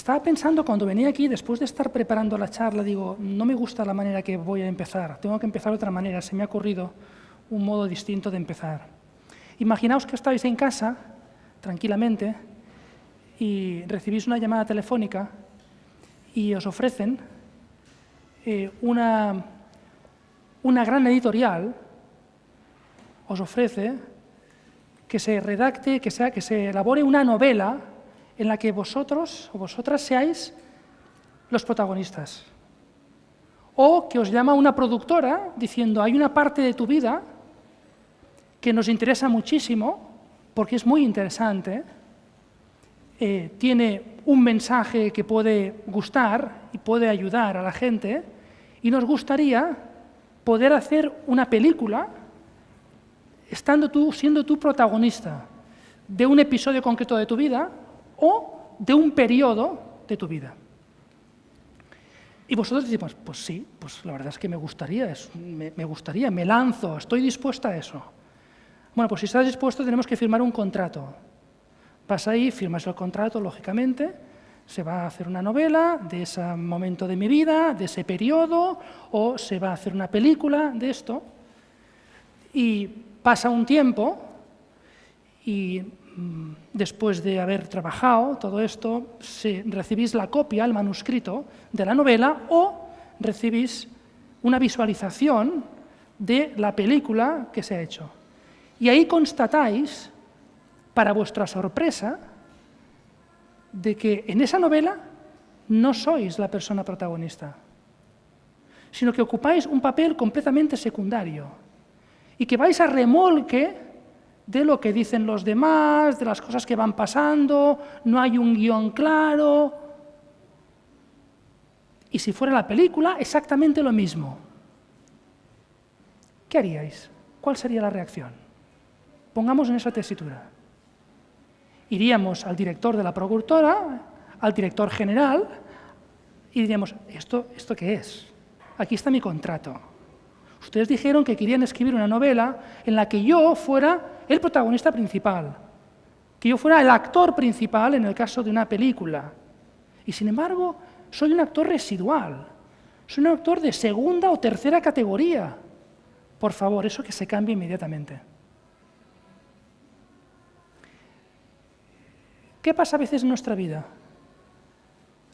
Estaba pensando cuando venía aquí, después de estar preparando la charla, digo, no me gusta la manera que voy a empezar, tengo que empezar de otra manera, se me ha ocurrido un modo distinto de empezar. Imaginaos que estáis en casa, tranquilamente, y recibís una llamada telefónica y os ofrecen una gran editorial, os ofrece que se redacte, que se elabore una novela en la que vosotros o vosotras seáis los protagonistas. O que os llama una productora diciendo, hay una parte de tu vida que nos interesa muchísimo, porque es muy interesante, tiene un mensaje que puede gustar y puede ayudar a la gente, y nos gustaría poder hacer una película siendo tú protagonista de un episodio concreto de tu vida o de un periodo de tu vida. Y vosotros decís, pues sí, pues la verdad es que me gustaría, me lanzo, estoy dispuesta a eso. Bueno, pues si estás dispuesto tenemos que firmar un contrato. Vas ahí, firmas el contrato, lógicamente, se va a hacer una novela de ese momento de mi vida, de ese periodo, o se va a hacer una película de esto, y pasa un tiempo, y después de haber trabajado todo esto, recibís la copia, el manuscrito de la novela, o recibís una visualización de la película que se ha hecho. Y ahí constatáis, para vuestra sorpresa, de que en esa novela no sois la persona protagonista, sino que ocupáis un papel completamente secundario y que vais a remolque de lo que dicen los demás, de las cosas que van pasando, no hay un guión claro. Y si fuera la película, exactamente lo mismo. ¿Qué haríais? ¿Cuál sería la reacción? Pongamos en esa tesitura. Iríamos al director de la productora, al director general, y diríamos, ¿esto qué es? Aquí está mi contrato. Ustedes dijeron que querían escribir una novela en la que yo fuera el protagonista principal, que yo fuera el actor principal en el caso de una película. Y sin embargo, soy un actor residual, soy un actor de segunda o tercera categoría. Por favor, eso que se cambie inmediatamente. ¿Qué pasa a veces en nuestra vida?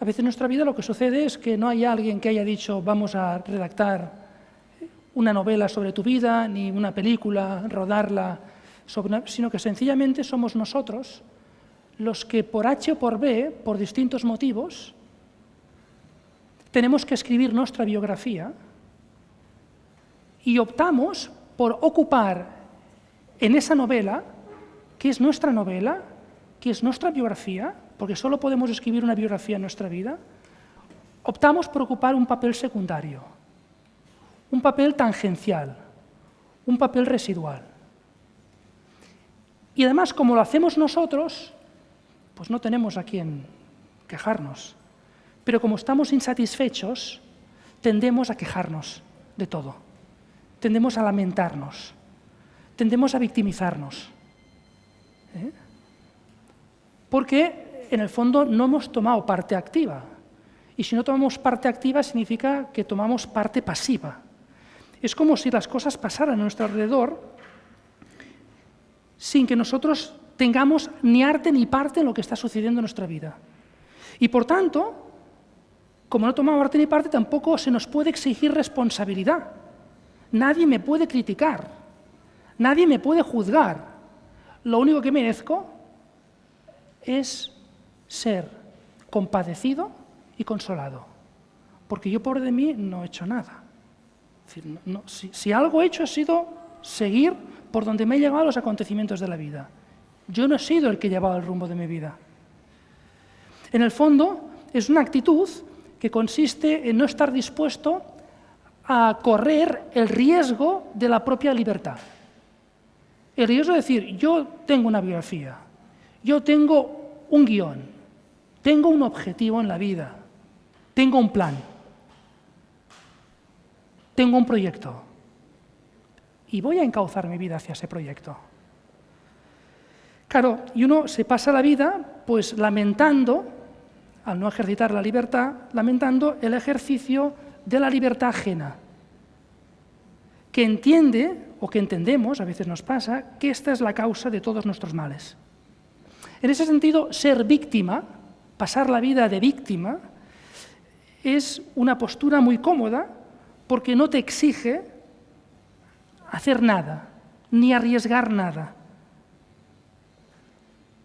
A veces en nuestra vida lo que sucede es que no hay alguien que haya dicho vamos a redactar una novela sobre tu vida, ni una película, rodarla, sino que sencillamente somos nosotros los que por H o por B, por distintos motivos, tenemos que escribir nuestra biografía y optamos por ocupar en esa novela, que es nuestra novela, que es nuestra biografía, porque solo podemos escribir una biografía en nuestra vida, optamos por ocupar un papel secundario, un papel tangencial, un papel residual. Y además, como lo hacemos nosotros, pues no tenemos a quién quejarnos. Pero como estamos insatisfechos, tendemos a quejarnos de todo. Tendemos a lamentarnos. Tendemos a victimizarnos. Porque, en el fondo, no hemos tomado parte activa. Y si no tomamos parte activa, significa que tomamos parte pasiva. Es como si las cosas pasaran a nuestro alrededor sin que nosotros tengamos ni arte ni parte en lo que está sucediendo en nuestra vida. Y, por tanto, como no tomamos arte ni parte, tampoco se nos puede exigir responsabilidad. Nadie me puede criticar. Nadie me puede juzgar. Lo único que merezco es ser compadecido y consolado, porque yo, pobre de mí, no he hecho nada. Es decir, si algo he hecho ha sido seguir por donde me han llevado los acontecimientos de la vida. Yo no he sido el que llevaba el rumbo de mi vida. En el fondo, es una actitud que consiste en no estar dispuesto a correr el riesgo de la propia libertad. El riesgo de decir, yo tengo una biografía, yo tengo un guión, tengo un objetivo en la vida, tengo un plan, tengo un proyecto y voy a encauzar mi vida hacia ese proyecto. Claro, y uno se pasa la vida pues lamentando al no ejercitar la libertad, lamentando el ejercicio de la libertad ajena, que entiende, o que entendemos, a veces nos pasa, que esta es la causa de todos nuestros males. En ese sentido, ser víctima, pasar la vida de víctima, es una postura muy cómoda porque no te exige hacer nada, ni arriesgar nada.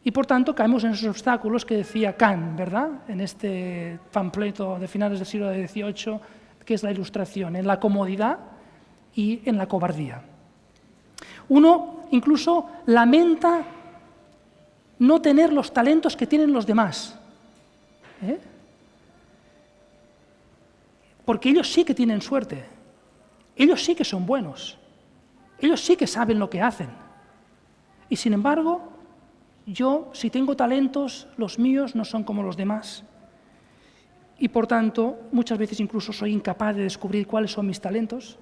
Y por tanto caemos en esos obstáculos que decía Kant, ¿verdad?, en este panfleto de finales del siglo XVIII, que es la Ilustración, en la comodidad y en la cobardía. Uno incluso lamenta no tener los talentos que tienen los demás, porque ellos sí que tienen suerte, ellos sí que son buenos, ellos sí que saben lo que hacen. Y sin embargo, yo, si tengo talentos, los míos no son como los demás. Y por tanto, muchas veces incluso soy incapaz de descubrir cuáles son mis talentos,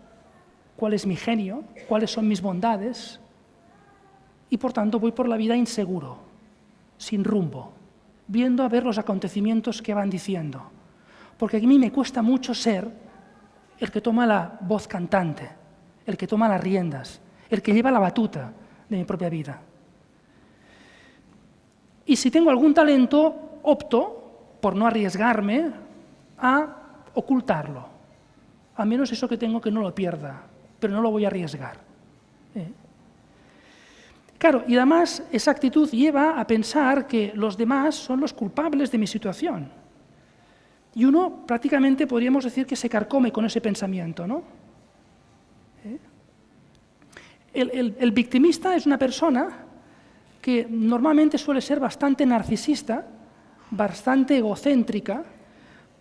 cuál es mi genio, cuáles son mis bondades. Y por tanto voy por la vida inseguro, sin rumbo, viendo a ver los acontecimientos que van diciendo. Porque a mí me cuesta mucho ser el que toma la voz cantante, el que toma las riendas, el que lleva la batuta de mi propia vida. Y si tengo algún talento, opto por no arriesgarme a ocultarlo. Al menos eso que tengo que no lo pierda, pero no lo voy a arriesgar. Claro, y además esa actitud lleva a pensar que los demás son los culpables de mi situación. Y uno prácticamente podríamos decir que se carcome con ese pensamiento, ¿no? El victimista es una persona que normalmente suele ser bastante narcisista, bastante egocéntrica,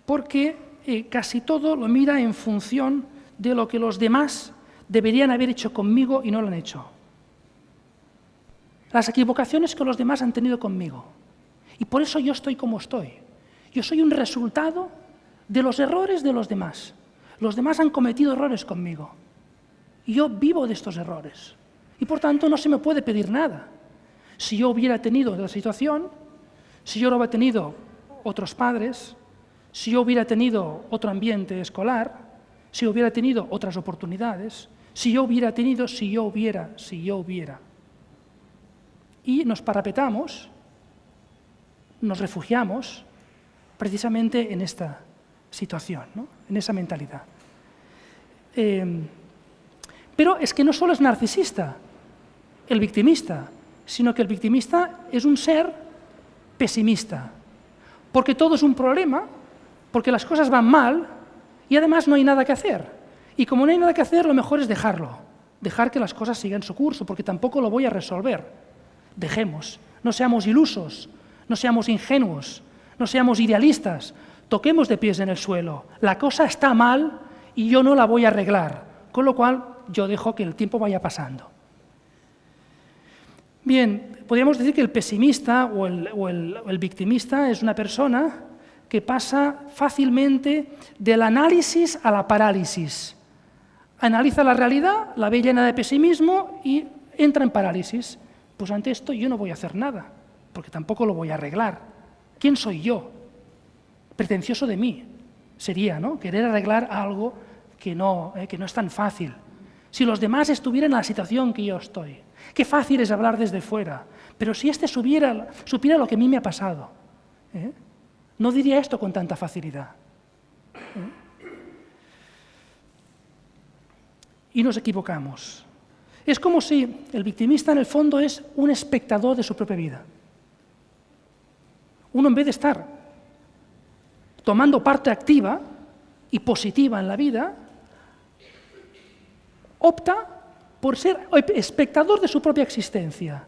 porque casi todo lo mira en función de lo que los demás deberían haber hecho conmigo y no lo han hecho. Las equivocaciones que los demás han tenido conmigo. Y por eso yo estoy como estoy. Yo soy un resultado de los errores de los demás. Los demás han cometido errores conmigo. Y yo vivo de estos errores. Y por tanto no se me puede pedir nada. Si yo hubiera tenido la situación, si yo no hubiera tenido otros padres, si yo hubiera tenido otro ambiente escolar, si yo hubiera tenido otras oportunidades, si yo hubiera tenido, si yo hubiera. Y nos parapetamos, nos refugiamos precisamente en esta situación, ¿no?, en esa mentalidad. Pero es que no solo es narcisista el victimista, sino que el victimista es un ser pesimista, porque todo es un problema, porque las cosas van mal y además no hay nada que hacer. Y como no hay nada que hacer, lo mejor es dejarlo, dejar que las cosas sigan su curso, porque tampoco lo voy a resolver. Dejemos, no seamos ilusos, no seamos ingenuos, no seamos idealistas, toquemos de pies en el suelo. La cosa está mal y yo no la voy a arreglar, con lo cual yo dejo que el tiempo vaya pasando. Bien, podríamos decir que el pesimista o el victimista es una persona que pasa fácilmente del análisis a la parálisis. Analiza la realidad, la ve llena de pesimismo y entra en parálisis. Pues ante esto yo no voy a hacer nada, porque tampoco lo voy a arreglar. ¿Quién soy yo? Pretencioso de mí sería, ¿no?, querer arreglar algo que no es tan fácil. Si los demás estuvieran en la situación que yo estoy, qué fácil es hablar desde fuera, pero si éste supiera lo que a mí me ha pasado, no diría esto con tanta facilidad. Y nos equivocamos. Es como si el victimista en el fondo es un espectador de su propia vida. Uno, en vez de estar tomando parte activa y positiva en la vida, opta por ser espectador de su propia existencia.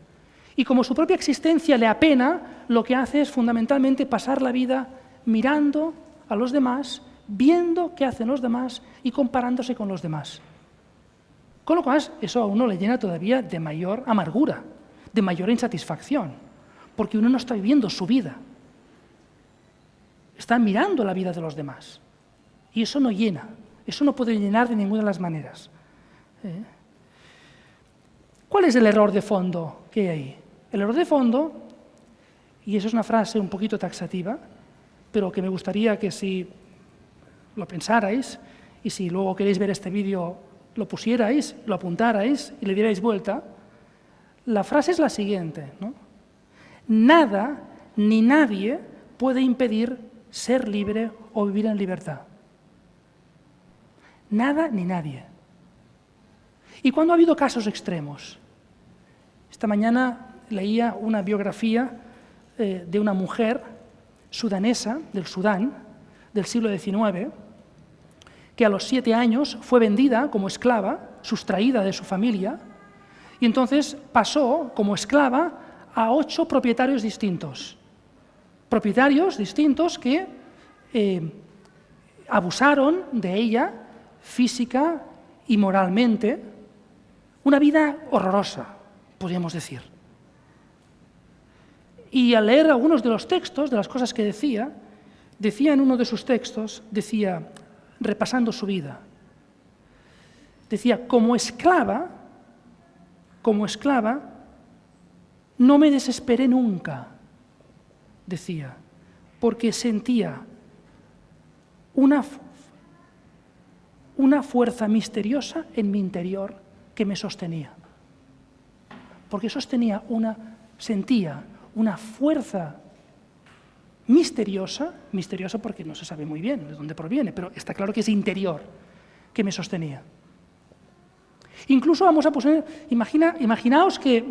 Y como su propia existencia le apena, lo que hace es fundamentalmente pasar la vida mirando a los demás, viendo qué hacen los demás y comparándose con los demás. Con lo cual, eso a uno le llena todavía de mayor amargura, de mayor insatisfacción, porque uno no está viviendo su vida. Está mirando la vida de los demás. Y eso no llena, eso no puede llenar de ninguna de las maneras. ¿Cuál es el error de fondo que hay ahí? El error de fondo, y eso es una frase un poquito taxativa, pero que me gustaría que si lo pensarais y si luego queréis ver este vídeo lo pusierais, lo apuntarais y le dierais vuelta. La frase es la siguiente, ¿no? Nada ni nadie puede impedir ser libre o vivir en libertad. Nada ni nadie. Y cuando ha habido casos extremos, esta mañana leía una biografía de una mujer sudanesa, del Sudán, del siglo XIX, que a los 7 años fue vendida como esclava, sustraída de su familia, y entonces pasó como esclava a 8 propietarios distintos. Propietarios distintos que abusaron de ella física y moralmente. Una vida horrorosa, podríamos decir. Y al leer algunos de los textos, de las cosas que decía en uno de sus textos, decía, repasando su vida, decía, como esclava, no me desesperé nunca, decía, porque sentía una fuerza misteriosa en mi interior que me sostenía. Porque sentía una fuerza misteriosa porque no se sabe muy bien de dónde proviene, pero está claro que es interior, que me sostenía. Incluso vamos a poner, imaginaos que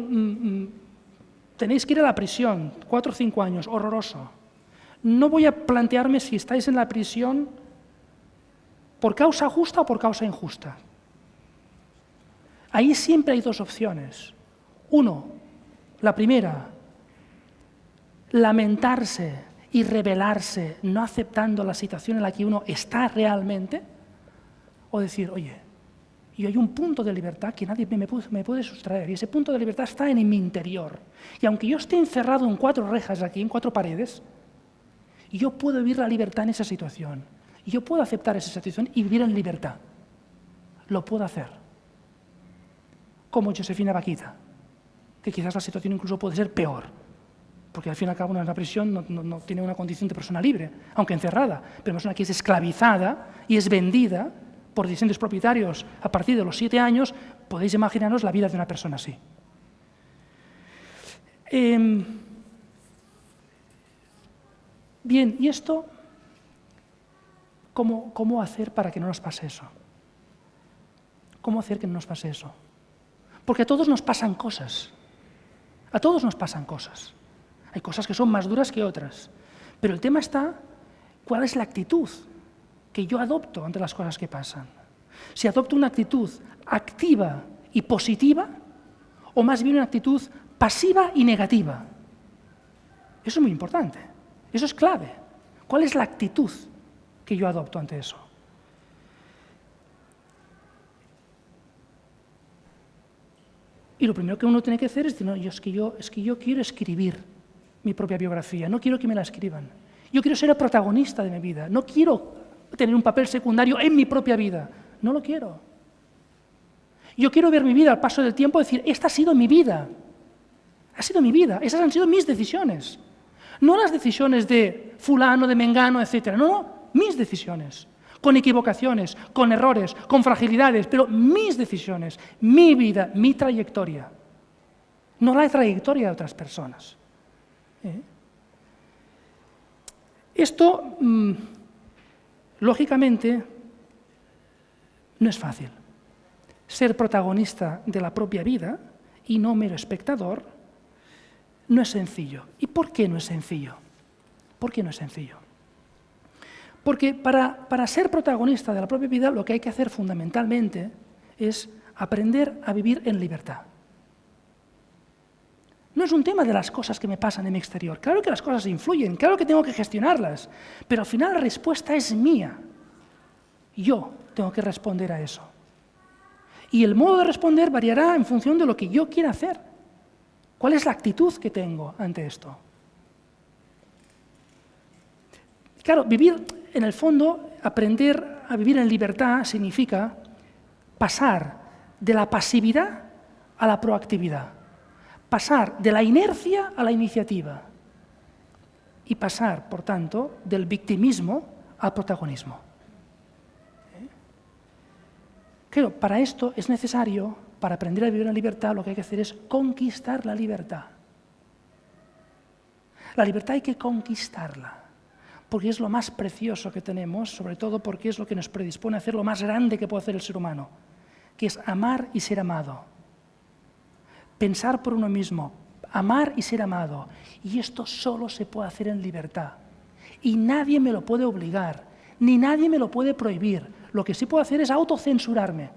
tenéis que ir a la prisión, 4 o 5 años, horroroso. No voy a plantearme si estáis en la prisión por causa justa o por causa injusta. Ahí siempre hay 2 opciones. La primera, lamentarse y rebelarse, no aceptando la situación en la que uno está realmente, o decir, oye, y hay un punto de libertad que nadie me puede sustraer, y ese punto de libertad está en mi interior. Y aunque yo esté encerrado en 4 rejas aquí, en 4 paredes, yo puedo vivir la libertad en esa situación. Y yo puedo aceptar esa situación y vivir en libertad. Lo puedo hacer. Como Josefina Bakhita, que quizás la situación incluso puede ser peor, porque al fin y al cabo una prisión no tiene una condición de persona libre, aunque encerrada, pero es una que es esclavizada y es vendida por distintos propietarios a partir de los 7 años. Podéis imaginaros la vida de una persona así. Bien, ¿y esto cómo hacer para que no nos pase eso? ¿Cómo hacer que no nos pase eso? Porque a todos nos pasan cosas. A todos nos pasan cosas. Hay cosas que son más duras que otras. Pero el tema está, ¿cuál es la actitud que yo adopto ante las cosas que pasan? Si adopto una actitud activa y positiva, o más bien una actitud pasiva y negativa. Eso es muy importante. Eso es clave. ¿Cuál es la actitud que yo adopto ante eso? Y lo primero que uno tiene que hacer es decir, no, es que yo quiero escribir mi propia biografía, no quiero que me la escriban. Yo quiero ser el protagonista de mi vida, no quiero tener un papel secundario en mi propia vida, no lo quiero. Yo quiero ver mi vida al paso del tiempo y decir, esta ha sido mi vida, esas han sido mis decisiones. No las decisiones de fulano, de mengano, etc. No, mis decisiones. Con equivocaciones, con errores, con fragilidades, pero mis decisiones, mi vida, mi trayectoria. No la trayectoria de otras personas. Esto, lógicamente, no es fácil. Ser protagonista de la propia vida y no mero espectador no es sencillo. ¿Y por qué no es sencillo? ¿Por qué no es sencillo? Porque para ser protagonista de la propia vida lo que hay que hacer fundamentalmente es aprender a vivir en libertad. No es un tema de las cosas que me pasan en mi exterior. Claro que las cosas influyen, claro que tengo que gestionarlas, pero al final la respuesta es mía. Yo tengo que responder a eso. Y el modo de responder variará en función de lo que yo quiera hacer. ¿Cuál es la actitud que tengo ante esto? Claro, vivir, en el fondo, aprender a vivir en libertad significa pasar de la pasividad a la proactividad, pasar de la inercia a la iniciativa. y pasar, por tanto, del victimismo al protagonismo. Claro, para esto es necesario, para aprender a vivir en libertad, lo que hay que hacer es conquistar la libertad. La libertad hay que conquistarla, porque es lo más precioso que tenemos, sobre todo porque es lo que nos predispone a hacer lo más grande que puede hacer el ser humano, que es amar y ser amado. Pensar por uno mismo, amar y ser amado. Y esto solo se puede hacer en libertad. Y nadie me lo puede obligar, ni nadie me lo puede prohibir. Lo que sí puedo hacer es autocensurarme.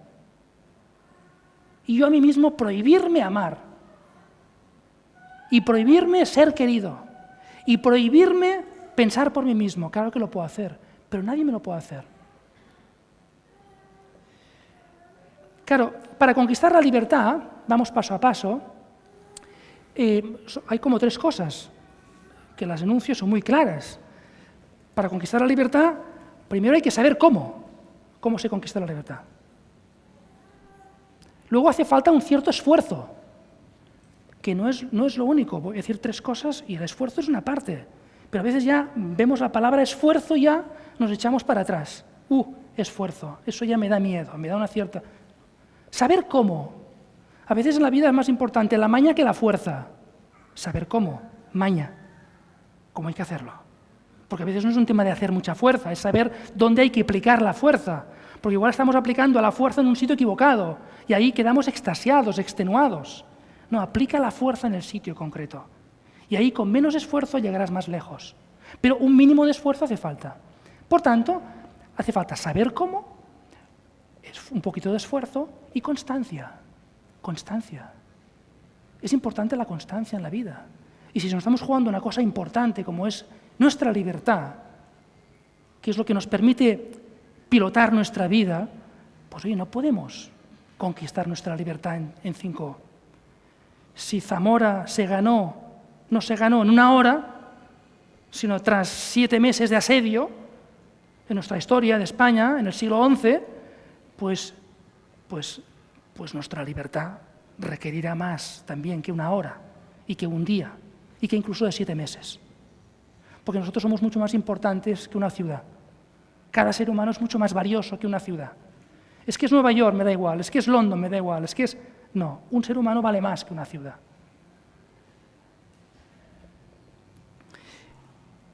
Y yo a mí mismo prohibirme amar. Y prohibirme ser querido. Y prohibirme pensar por mí mismo. Claro que lo puedo hacer, pero nadie me lo puede hacer. Claro, para conquistar la libertad, vamos paso a paso, hay como 3 cosas, que las enuncio, son muy claras. Para conquistar la libertad, primero hay que saber cómo se conquista la libertad. Luego hace falta un cierto esfuerzo, que no es lo único. Voy a decir 3 cosas y el esfuerzo es una parte. Pero a veces ya vemos la palabra esfuerzo y ya nos echamos para atrás. Esfuerzo, eso ya me da miedo, me da una cierta... Saber cómo. A veces en la vida es más importante la maña que la fuerza. Saber cómo, maña, cómo hay que hacerlo. Porque a veces no es un tema de hacer mucha fuerza, es saber dónde hay que aplicar la fuerza. Porque igual estamos aplicando la fuerza en un sitio equivocado y ahí quedamos extasiados, extenuados. No, aplica la fuerza en el sitio concreto. Y ahí con menos esfuerzo llegarás más lejos. Pero un mínimo de esfuerzo hace falta. Por tanto, hace falta saber cómo, es un poquito de esfuerzo y constancia. Constancia. Es importante la constancia en la vida. Y si nos estamos jugando una cosa importante como es nuestra libertad, que es lo que nos permite pilotar nuestra vida, pues oye, no podemos conquistar nuestra libertad en 5. Si Zamora no se ganó en 1 hora, sino tras 7 meses de asedio en nuestra historia de España, en el siglo XI, pues nuestra libertad requerirá más también que 1 hora, y que 1 día, y que incluso de 7 meses. Porque nosotros somos mucho más importantes que una ciudad. Cada ser humano es mucho más valioso que una ciudad. Es que es Nueva York, me da igual, es que es London, me da igual, es que es... No, un ser humano vale más que una ciudad.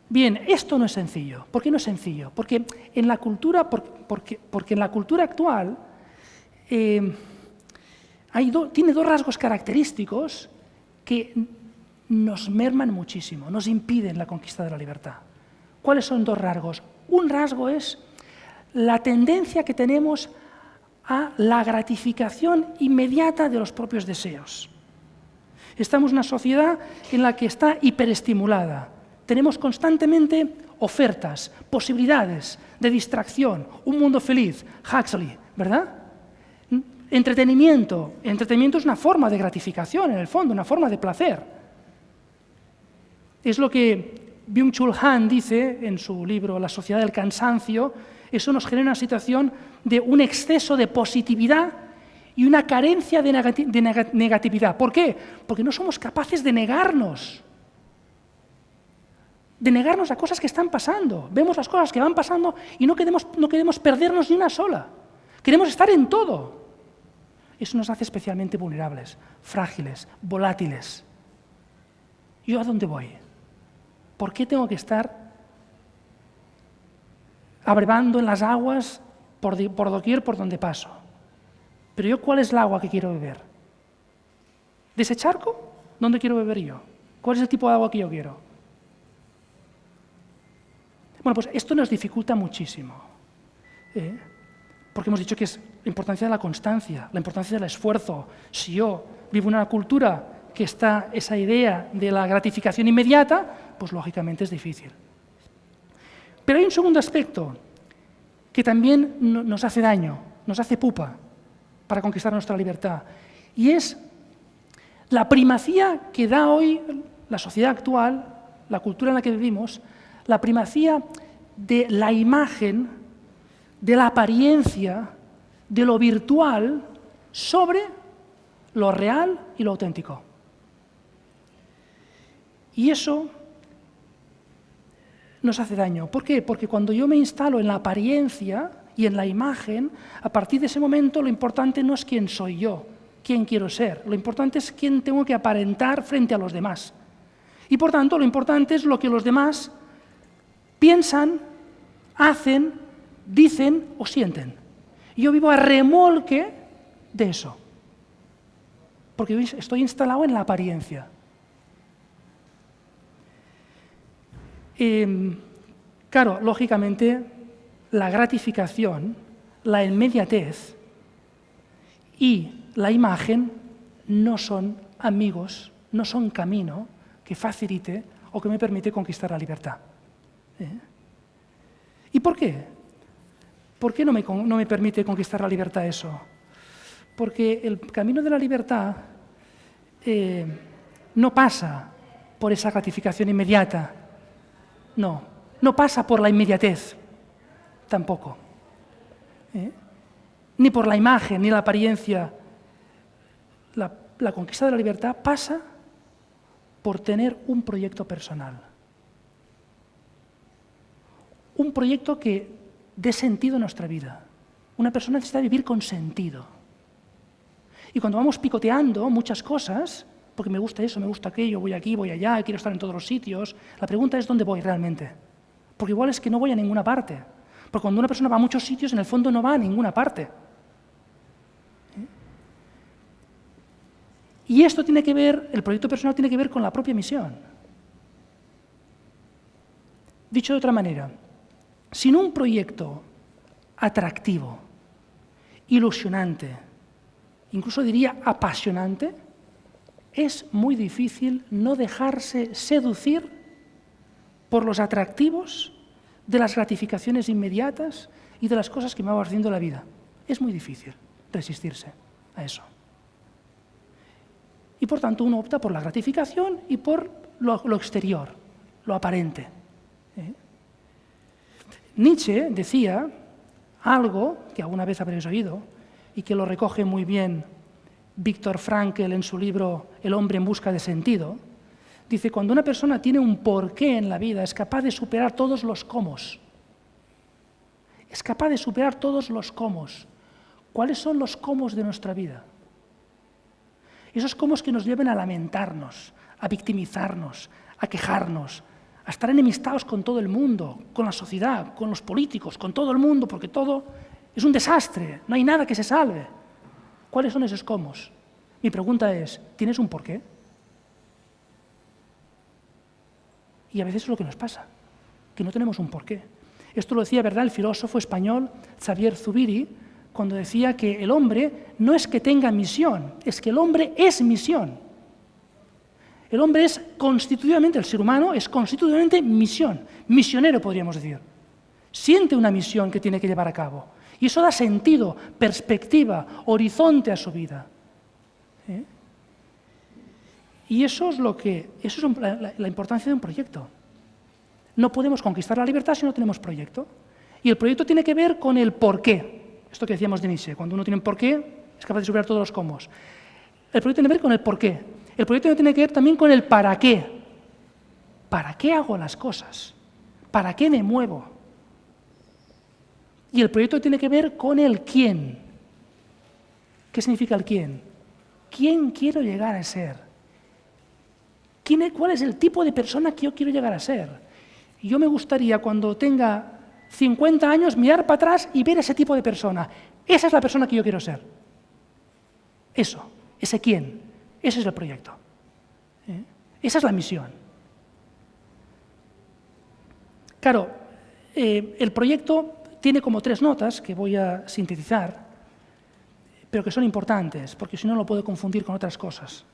Bien, esto no es sencillo. ¿Por qué no es sencillo? Porque en la cultura, porque en la cultura actual tiene 2 rasgos característicos que nos merman muchísimo, nos impiden la conquista de la libertad. ¿Cuáles son 2 rasgos? Un rasgo es la tendencia que tenemos a la gratificación inmediata de los propios deseos. Estamos en una sociedad en la que está hiperestimulada. Tenemos constantemente ofertas, posibilidades de distracción, un mundo feliz, Huxley, ¿verdad? Entretenimiento es una forma de gratificación, en el fondo, una forma de placer. Es lo que Byung-Chul Han dice en su libro La sociedad del cansancio. Eso nos genera una situación de un exceso de positividad y una carencia de negatividad. ¿Por qué? Porque no somos capaces de negarnos a cosas que están pasando. Vemos las cosas que van pasando y no queremos perdernos ni una sola. Queremos estar en todo. Eso nos hace especialmente vulnerables, frágiles, volátiles. ¿Yo a dónde voy? ¿Por qué tengo que estar abrevando en las aguas por doquier por donde paso? Pero yo, ¿cuál es el agua que quiero beber? ¿De ese charco? ¿Dónde quiero beber yo? ¿Cuál es el tipo de agua que yo quiero? Bueno, pues esto nos dificulta muchísimo, porque hemos dicho que es la importancia de la constancia, la importancia del esfuerzo. Si yo vivo en una cultura que está esa idea de la gratificación inmediata, pues lógicamente es difícil. Pero hay un segundo aspecto que también nos hace daño, nos hace pupa para conquistar nuestra libertad, y es la primacía que da hoy la sociedad actual, la cultura en la que vivimos, la primacía de la imagen, de la apariencia, de lo virtual sobre lo real y lo auténtico. Y eso nos hace daño. ¿Por qué? Porque cuando yo me instalo en la apariencia y en la imagen, a partir de ese momento lo importante no es quién soy yo, quién quiero ser, lo importante es quién tengo que aparentar frente a los demás. Y por tanto, lo importante es lo que los demás piensan, hacen, dicen o sienten. Y yo vivo a remolque de eso, porque yo estoy instalado en la apariencia. Claro, lógicamente, la gratificación, la inmediatez y la imagen no son amigos, no son camino que facilite o que me permite conquistar la libertad. ¿Y por qué? ¿Por qué no me permite conquistar la libertad eso? Porque el camino de la libertad no pasa por esa gratificación inmediata. No pasa por la inmediatez, tampoco. Ni por la imagen, ni la apariencia. La conquista de la libertad pasa por tener un proyecto personal. Un proyecto que dé sentido a nuestra vida. Una persona necesita vivir con sentido. Y cuando vamos picoteando muchas cosas, porque me gusta eso, me gusta aquello, voy aquí, voy allá, quiero estar en todos los sitios, la pregunta es ¿dónde voy realmente? Porque igual es que no voy a ninguna parte. Porque cuando una persona va a muchos sitios, en el fondo no va a ninguna parte. Y esto tiene que ver, el proyecto personal tiene que ver con la propia misión. Dicho de otra manera, sin un proyecto atractivo, ilusionante, incluso diría apasionante, es muy difícil no dejarse seducir por los atractivos de las gratificaciones inmediatas y de las cosas que me va haciendo la vida. Es muy difícil resistirse a eso. Y por tanto uno opta por la gratificación y por lo exterior, lo aparente. Nietzsche decía algo que alguna vez habréis oído y que lo recoge muy bien Viktor Frankl en su libro El hombre en busca de sentido. Dice, cuando una persona tiene un porqué en la vida, es capaz de superar todos los cómos. Es capaz de superar todos los cómos. ¿Cuáles son los cómos de nuestra vida? Esos cómos que nos lleven a lamentarnos, a victimizarnos, a quejarnos, a estar enemistados con todo el mundo, con la sociedad, con los políticos, con todo el mundo, porque todo es un desastre, no hay nada que se salve. ¿Cuáles son esos cómos? Mi pregunta es, ¿tienes un porqué? Y a veces es lo que nos pasa, que no tenemos un porqué. Esto lo decía, ¿verdad?, el filósofo español Xavier Zubiri, cuando decía que el hombre no es que tenga misión, es que el hombre es misión. El hombre es constitutivamente, el ser humano es constitutivamente misión, misionero podríamos decir. Siente una misión que tiene que llevar a cabo. Y eso da sentido, perspectiva, horizonte a su vida. Y eso es la importancia de un proyecto. No podemos conquistar la libertad si no tenemos proyecto. Y el proyecto tiene que ver con el porqué. Esto que decíamos de inicio, cuando uno tiene un porqué, es capaz de superar todos los cómos. El proyecto tiene que ver con el porqué. El proyecto tiene que ver también con el para qué. ¿Para qué hago las cosas? ¿Para qué me muevo? Y el proyecto tiene que ver con el quién. ¿Qué significa el quién? ¿Quién quiero llegar a ser? ¿Cuál es el tipo de persona que yo quiero llegar a ser? Y yo me gustaría, cuando tenga 50 años, mirar para atrás y ver ese tipo de persona. Esa es la persona que yo quiero ser. Eso, ese quién, ese es el proyecto. Esa es la misión. Claro, el proyecto tiene como 3 notas que voy a sintetizar, pero que son importantes, porque si no lo puedo confundir con otras cosas.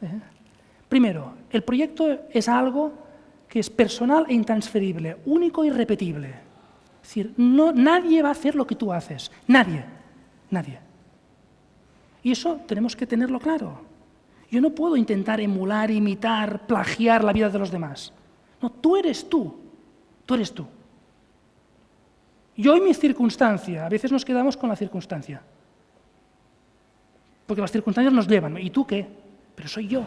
Primero, el proyecto es algo que es personal e intransferible, único y repetible. Es decir, nadie va a hacer lo que tú haces. Nadie. Y eso tenemos que tenerlo claro. Yo no puedo intentar emular, imitar, plagiar la vida de los demás. No, tú eres tú. Tú eres tú. Yo y mi circunstancia. A veces nos quedamos con la circunstancia. Porque las circunstancias nos llevan. ¿Y tú qué? Pero soy yo.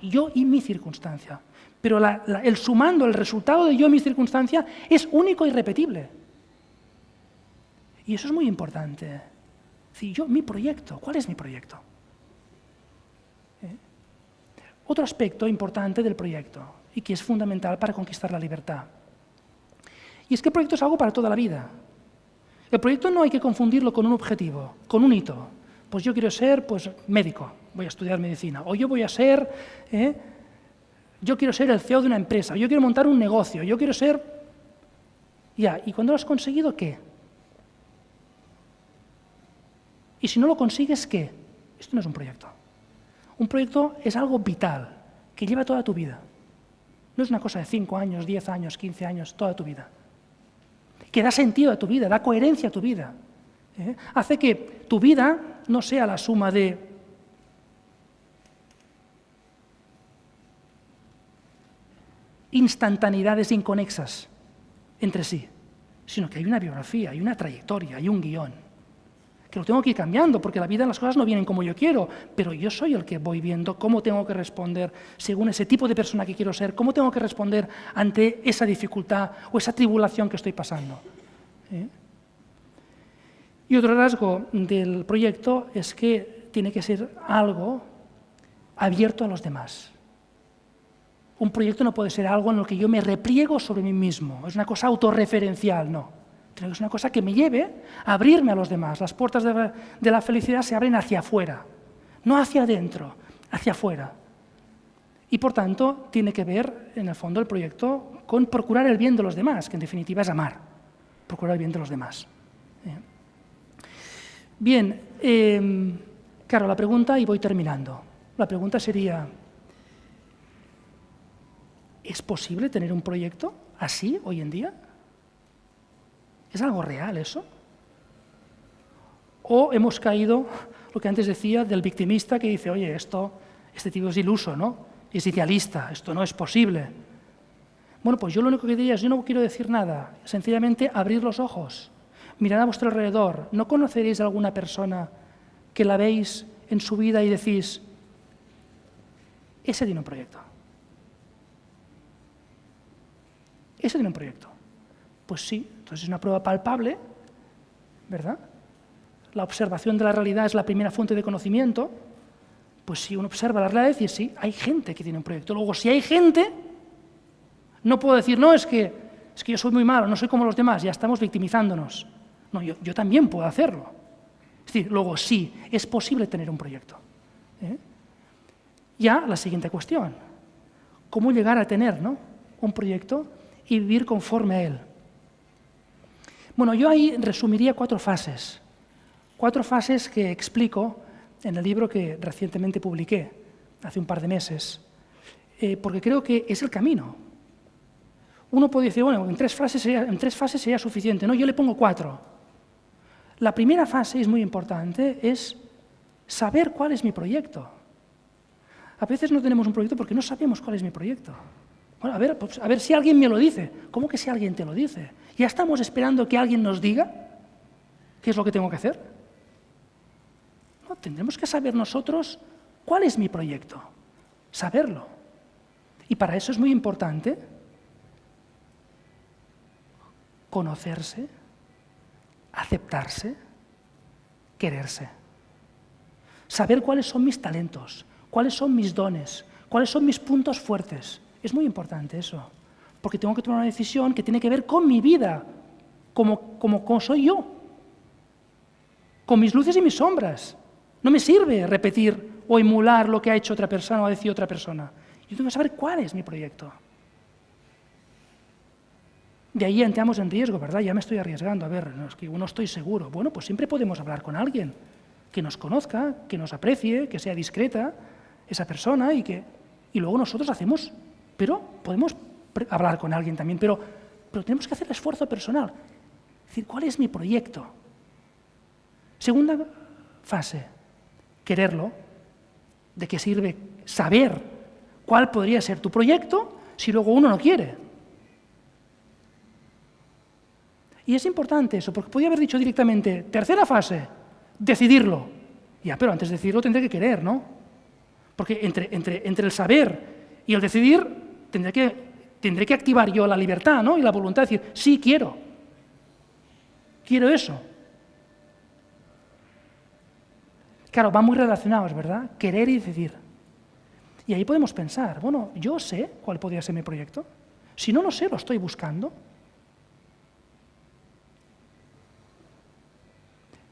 Yo y mi circunstancia. pero el sumando el resultado de yo en mi circunstancia es único y repetible. Y eso es muy importante. Si mi proyecto, ¿cuál es mi proyecto? Otro aspecto importante del proyecto, y que es fundamental para conquistar la libertad, y es que el proyecto es algo para toda la vida. El proyecto no hay que confundirlo con un objetivo, con un hito. Pues yo quiero ser médico, voy a estudiar medicina, o yo quiero ser el CEO de una empresa, o yo quiero montar un negocio, yo quiero ser... ¿y cuando lo has conseguido, qué? Y si no lo consigues, ¿qué? Esto no es un proyecto. Un proyecto es algo vital, que lleva toda tu vida. No es una cosa de 5 años, 10 años, 15 años, toda tu vida. Que da sentido a tu vida, da coherencia a tu vida. Hace que tu vida no sea la suma de instantaneidades inconexas entre sí, sino que hay una biografía, hay una trayectoria, hay un guión, que lo tengo que ir cambiando, porque la vida, las cosas no vienen como yo quiero, pero yo soy el que voy viendo cómo tengo que responder según ese tipo de persona que quiero ser, cómo tengo que responder ante esa dificultad o esa tribulación que estoy pasando. Y otro rasgo del proyecto es que tiene que ser algo abierto a los demás. Un proyecto no puede ser algo en el que yo me repliego sobre mí mismo, es una cosa autorreferencial, no. Tiene que ser una cosa que me lleve a abrirme a los demás. Las puertas de la felicidad se abren hacia afuera, no hacia adentro, hacia afuera. Y por tanto, tiene que ver, en el fondo, el proyecto con procurar el bien de los demás, que en definitiva es amar, procurar el bien de los demás. Bien, claro, la pregunta, y voy terminando, la pregunta sería, ¿es posible tener un proyecto así hoy en día? ¿Es algo real eso? ¿O hemos caído, lo que antes decía, del victimista que dice, oye, este tipo es iluso, ¿no? Es idealista, esto no es posible? Bueno, pues yo lo único que diría es, yo no quiero decir nada, sencillamente abrir los ojos, mirad a vuestro alrededor. ¿No conoceréis a alguna persona que la veis en su vida y decís, ese tiene un proyecto? Ese tiene un proyecto. Pues sí, entonces es una prueba palpable, ¿verdad? La observación de la realidad es la primera fuente de conocimiento. Pues si uno observa la realidad, dice, sí, hay gente que tiene un proyecto. Luego, si hay gente, no puedo decir, no, es que yo soy muy malo, no soy como los demás, ya estamos victimizándonos. No, yo también puedo hacerlo. Es decir, luego sí, es posible tener un proyecto. Ya la siguiente cuestión, ¿cómo llegar a tener, ¿no?, un proyecto y vivir conforme a él? Bueno, yo ahí resumiría 4 fases. 4 fases que explico en el libro que recientemente publiqué, hace un par de meses, porque creo que es el camino. Uno puede decir, bueno, en 3 fases sería suficiente. No, yo le pongo 4. La primera fase, es muy importante, es saber cuál es mi proyecto. A veces no tenemos un proyecto porque no sabemos cuál es mi proyecto. Bueno, a ver si alguien me lo dice. ¿Cómo que si alguien te lo dice? ¿Ya estamos esperando que alguien nos diga qué es lo que tengo que hacer? No, tendremos que saber nosotros cuál es mi proyecto, saberlo. Y para eso es muy importante conocerse, aceptarse, quererse. Saber cuáles son mis talentos, cuáles son mis dones, cuáles son mis puntos fuertes. Es muy importante eso, porque tengo que tomar una decisión que tiene que ver con mi vida, como soy yo, con mis luces y mis sombras. No me sirve repetir o emular lo que ha hecho otra persona o ha decidido otra persona. Yo tengo que saber cuál es mi proyecto. De ahí entramos en riesgo, ¿verdad? Ya me estoy arriesgando. A ver, no, es que no estoy seguro. Bueno, pues siempre podemos hablar con alguien que nos conozca, que nos aprecie, que sea discreta esa persona y luego nosotros hacemos, pero podemos hablar con alguien también, pero tenemos que hacer el esfuerzo personal. Es decir, ¿cuál es mi proyecto? Segunda fase, quererlo. ¿De qué sirve saber cuál podría ser tu proyecto si luego uno no quiere? Y es importante eso, porque podía haber dicho directamente, tercera fase, decidirlo. Ya, pero antes de decidirlo tendré que querer, ¿no? Porque entre el saber y el decidir tendré que activar yo la libertad, ¿no? Y la voluntad de decir, sí, quiero eso. Claro, van muy relacionados, ¿verdad? Querer y decidir. Y ahí podemos pensar, bueno, yo sé cuál podría ser mi proyecto. Si no lo sé, lo estoy buscando.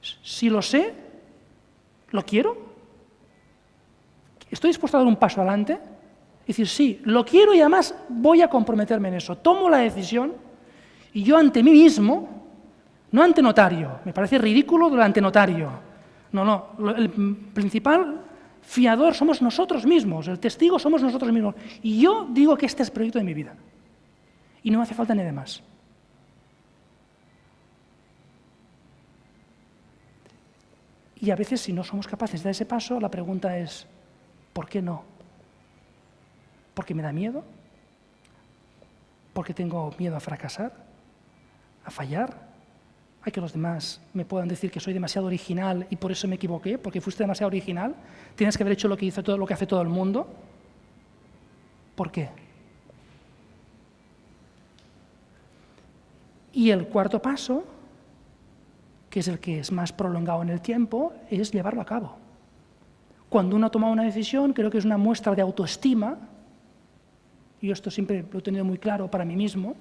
Si lo sé, ¿lo quiero? ¿Estoy dispuesto a dar un paso adelante? Y decir, sí, lo quiero y además voy a comprometerme en eso. Tomo la decisión y yo ante mí mismo, no ante notario, me parece ridículo lo ante notario. No, el principal fiador somos nosotros mismos, el testigo somos nosotros mismos. Y yo digo que este es el proyecto de mi vida. Y no me hace falta ni de más. Y a veces, si no somos capaces de dar ese paso, la pregunta es, ¿por qué no? ¿Porque me da miedo? ¿Porque tengo miedo a fracasar? ¿A fallar? ¿A que los demás me puedan decir que soy demasiado original y por eso me equivoqué? ¿Porque fuiste demasiado original? ¿Tienes que haber hecho lo que hace todo el mundo? ¿Por qué? Y el cuarto paso, que es el que es más prolongado en el tiempo, es llevarlo a cabo. Cuando uno toma una decisión, creo que es una muestra de autoestima, y yo esto siempre lo he tenido muy claro para mí mismo,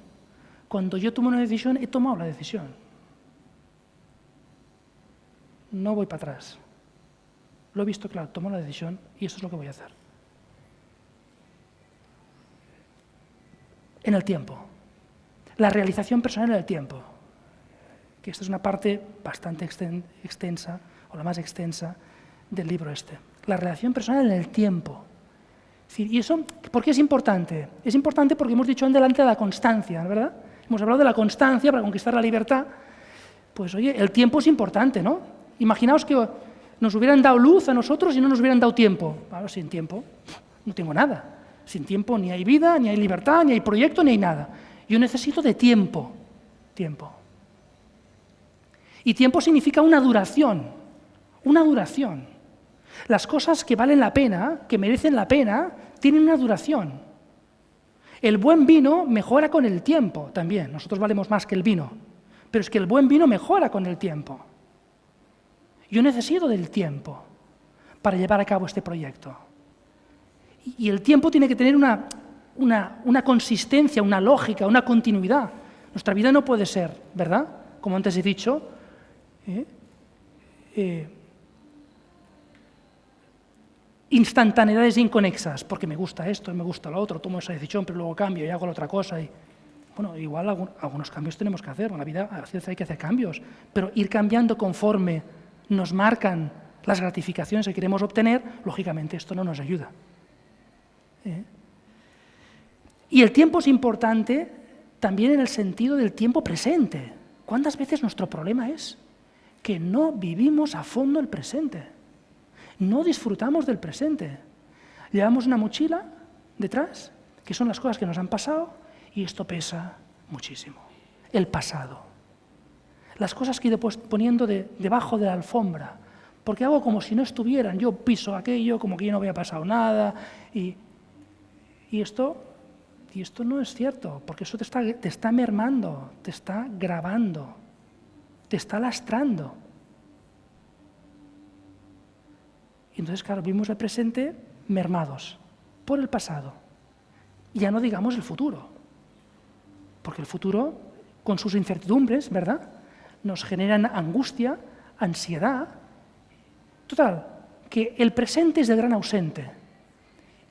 cuando yo tomo una decisión, he tomado la decisión. No voy para atrás. Lo he visto claro, tomo la decisión y eso es lo que voy a hacer. En el tiempo. La realización personal en el tiempo. Que esta es una parte bastante extensa, o la más extensa, del libro este. La relación personal en el tiempo. Es decir, ¿y eso por qué es importante? Es importante porque hemos dicho antes de la constancia, ¿verdad? Hemos hablado de la constancia para conquistar la libertad. Pues oye, el tiempo es importante, ¿no? Imaginaos que nos hubieran dado luz a nosotros y no nos hubieran dado tiempo. Claro, sin tiempo no tengo nada. Sin tiempo ni hay vida, ni hay libertad, ni hay proyecto, ni hay nada. Yo necesito de tiempo. Tiempo. Y tiempo significa una duración. Una duración. Las cosas que valen la pena, que merecen la pena, tienen una duración. El buen vino mejora con el tiempo también. Nosotros valemos más que el vino. Pero es que el buen vino mejora con el tiempo. Yo necesito del tiempo para llevar a cabo este proyecto. Y el tiempo tiene que tener una consistencia, una lógica, una continuidad. Nuestra vida no puede ser, ¿verdad? Como antes he dicho, instantaneidades inconexas, porque me gusta esto, me gusta lo otro, tomo esa decisión, pero luego cambio y hago la otra cosa. Y, bueno, igual algunos cambios tenemos que hacer, en la vida a veces hay que hacer cambios, pero ir cambiando conforme nos marcan las gratificaciones que queremos obtener, lógicamente esto no nos ayuda. Y el tiempo es importante también en el sentido del tiempo presente. ¿Cuántas veces nuestro problema es que no vivimos a fondo el presente? No disfrutamos del presente. Llevamos una mochila detrás, que son las cosas que nos han pasado, y esto pesa muchísimo. El pasado. Las cosas que he ido poniendo debajo de la alfombra, porque hago como si no estuvieran. Yo piso aquello como que ya no había pasado nada, y esto no es cierto, porque eso te está mermando, te está grabando, te está lastrando. Y entonces, claro, vivimos el presente mermados por el pasado. Y ya no digamos el futuro, porque el futuro, con sus incertidumbres, ¿verdad?, nos generan angustia, ansiedad. Total, que el presente es el gran ausente.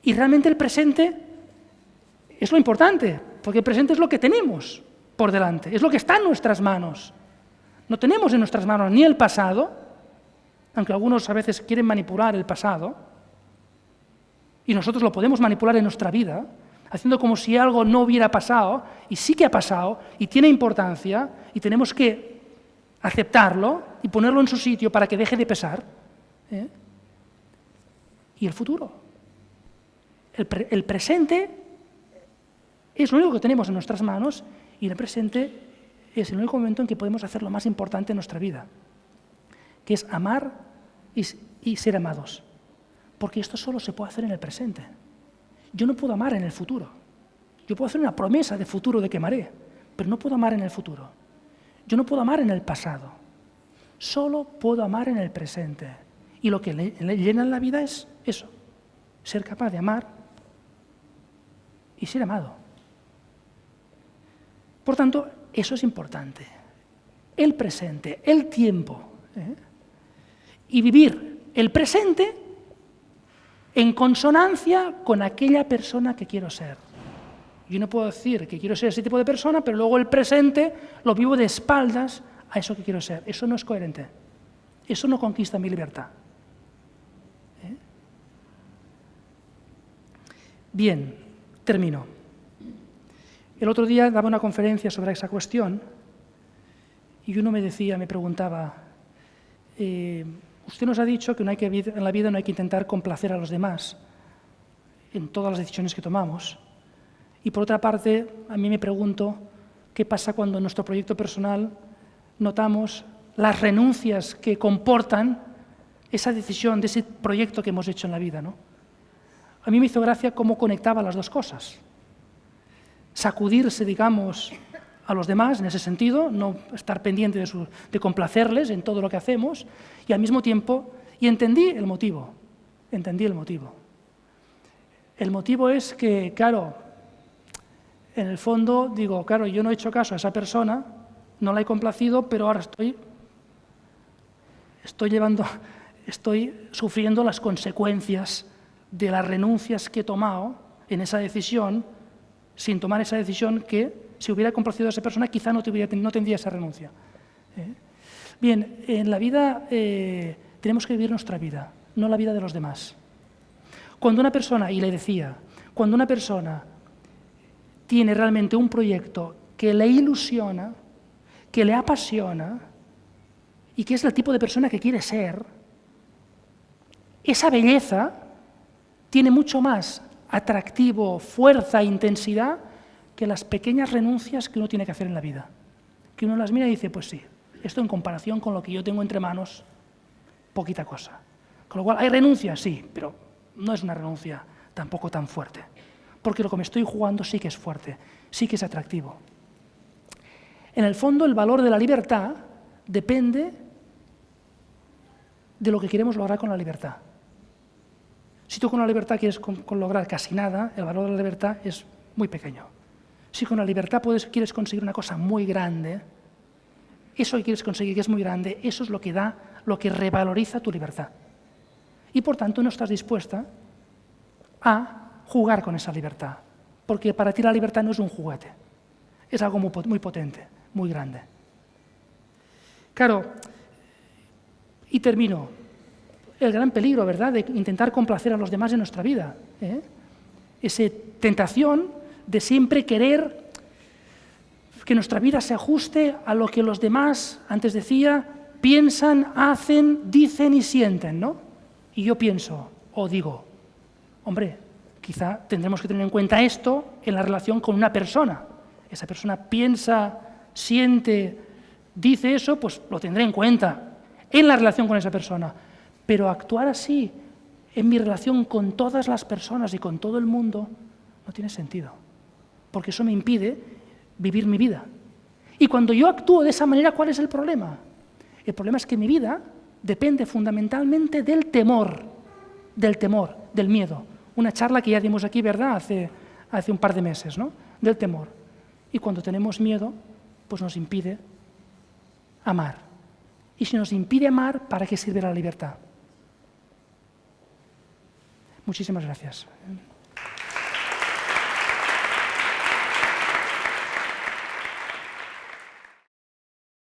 Y realmente el presente es lo importante, porque el presente es lo que tenemos por delante, es lo que está en nuestras manos. No tenemos en nuestras manos ni el pasado, aunque algunos a veces quieren manipular el pasado, y nosotros lo podemos manipular en nuestra vida, haciendo como si algo no hubiera pasado, y sí que ha pasado, y tiene importancia, y tenemos que aceptarlo y ponerlo en su sitio para que deje de pesar. Y el futuro. El presente es lo único que tenemos en nuestras manos, y el presente es el único momento en que podemos hacer lo más importante en nuestra vida, que es amar y ser amados. Porque esto solo se puede hacer en el presente. Yo no puedo amar en el futuro. Yo puedo hacer una promesa de futuro de que amaré, pero no puedo amar en el futuro. Yo no puedo amar en el pasado. Solo puedo amar en el presente. Y lo que le llena en la vida es eso, ser capaz de amar y ser amado. Por tanto, eso es importante. El presente, el tiempo. Y vivir el presente en consonancia con aquella persona que quiero ser. Yo no puedo decir que quiero ser ese tipo de persona, pero luego el presente lo vivo de espaldas a eso que quiero ser. Eso no es coherente. Eso no conquista mi libertad. Bien, termino. El otro día daba una conferencia sobre esa cuestión y uno me preguntaba, usted nos ha dicho que en la vida no hay que intentar complacer a los demás en todas las decisiones que tomamos. Y por otra parte, a mí me pregunto, ¿qué pasa cuando en nuestro proyecto personal notamos las renuncias que comportan esa decisión de ese proyecto que hemos hecho en la vida, ¿no? A mí me hizo gracia cómo conectaba las dos cosas. Sacudirse, digamos, a los demás en ese sentido, no estar pendiente de complacerles en todo lo que hacemos, y al mismo tiempo, entendí el motivo. El motivo es que, claro, en el fondo digo, claro, yo no he hecho caso a esa persona, no la he complacido, pero ahora estoy sufriendo las consecuencias de las renuncias que he tomado en esa decisión, sin tomar esa decisión que, si hubiera complacido a esa persona, quizá no tendría esa renuncia. Bien, en la vida tenemos que vivir nuestra vida, no la vida de los demás. Cuando una persona, y le decía, cuando una persona tiene realmente un proyecto que le ilusiona, que le apasiona y que es el tipo de persona que quiere ser, esa belleza tiene mucho más atractivo, fuerza e intensidad que las pequeñas renuncias que uno tiene que hacer en la vida. Que uno las mira y dice, pues sí, esto en comparación con lo que yo tengo entre manos, poquita cosa. Con lo cual, ¿hay renuncias? Sí, pero no es una renuncia tampoco tan fuerte. Porque lo que me estoy jugando sí que es fuerte, sí que es atractivo. En el fondo, el valor de la libertad depende de lo que queremos lograr con la libertad. Si tú con la libertad quieres lograr casi nada, el valor de la libertad es muy pequeño. Si con la libertad quieres conseguir una cosa muy grande, eso que quieres conseguir, que es muy grande, eso es lo que revaloriza tu libertad. Y por tanto no estás dispuesta a jugar con esa libertad, porque para ti la libertad no es un juguete, es algo muy potente, muy grande. Claro, y termino, el gran peligro, ¿verdad?, de intentar complacer a los demás en nuestra vida. Esa tentación de siempre querer que nuestra vida se ajuste a lo que los demás, antes decía, piensan, hacen, dicen y sienten, ¿no? Y yo pienso, o digo, hombre, quizá tendremos que tener en cuenta esto en la relación con una persona. Esa persona piensa, siente, dice eso, pues lo tendré en cuenta en la relación con esa persona. Pero actuar así en mi relación con todas las personas y con todo el mundo no tiene sentido, porque eso me impide vivir mi vida. Y cuando yo actúo de esa manera, ¿cuál es el problema? El problema es que mi vida depende fundamentalmente del temor, del miedo. Una charla que ya dimos aquí, ¿verdad?, hace un par de meses, ¿no?, del temor. Y cuando tenemos miedo, pues nos impide amar. Y si nos impide amar, ¿para qué sirve la libertad? Muchísimas gracias.